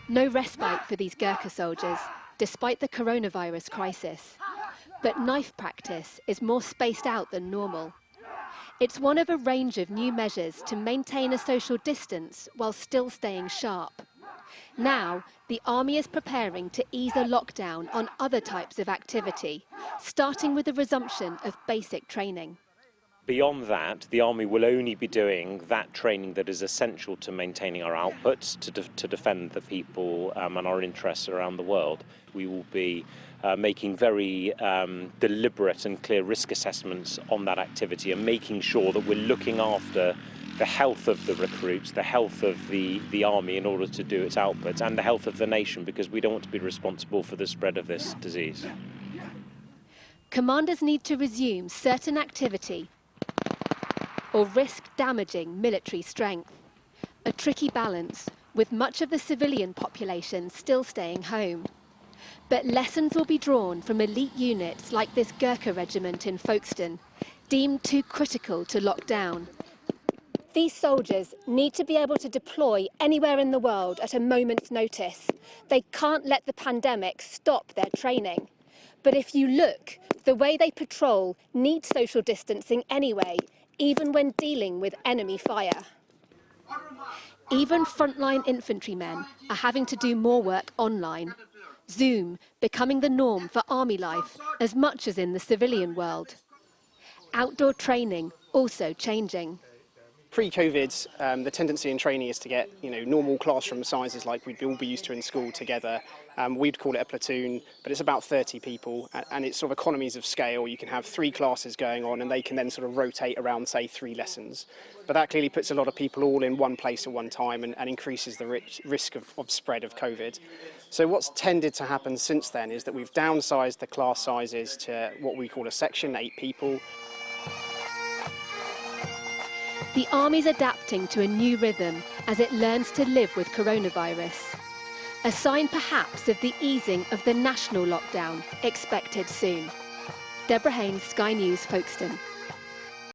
No respite for these Gurkha soldiers, despite the coronavirus crisis. But knife practice is more spaced out than normal. It's one of a range of new measures to maintain a social distance while still staying sharp. Now, the army is preparing to ease a lockdown on other types of activity, starting with the resumption of basic training. Beyond that, the Army will only be doing that training that is essential to maintaining our outputs, to defend the people and our interests around the world. We will be making very deliberate and clear risk assessments on that activity and making sure that we're looking after the health of the recruits, the health of the Army in order to do its outputs, and the health of the nation, because we don't want to be responsible for the spread of this disease. Commanders need to resume certain activity or risk damaging military strength. A tricky balance, with much of the civilian population still staying home. But lessons will be drawn from elite units like this Gurkha regiment in Folkestone, deemed too critical to lock down. These soldiers need to be able to deploy anywhere in the world at a moment's notice. They can't let the pandemic stop their training. But if you look, the way they patrol needs social distancing anyway, even when dealing with enemy fire. Even frontline infantrymen are having to do more work online. Zoom becoming the norm for army life as much as in the civilian world. Outdoor training also changing. Pre-COVID, the tendency in training is to get, normal classroom sizes like we'd all be used to in school together. We'd call it a platoon, but it's about 30 people, and it's sort of economies of scale. You can have 3 classes going on, and they can then sort of rotate around, say, 3 lessons. But that clearly puts a lot of people all in one place at one time and increases the risk of spread of COVID. So what's tended to happen since then is that we've downsized the class sizes to what we call a section, 8 people. The Army's adapting to a new rhythm as it learns to live with coronavirus. A sign perhaps of the easing of the national lockdown expected soon. Deborah Haynes, Sky News, Folkestone.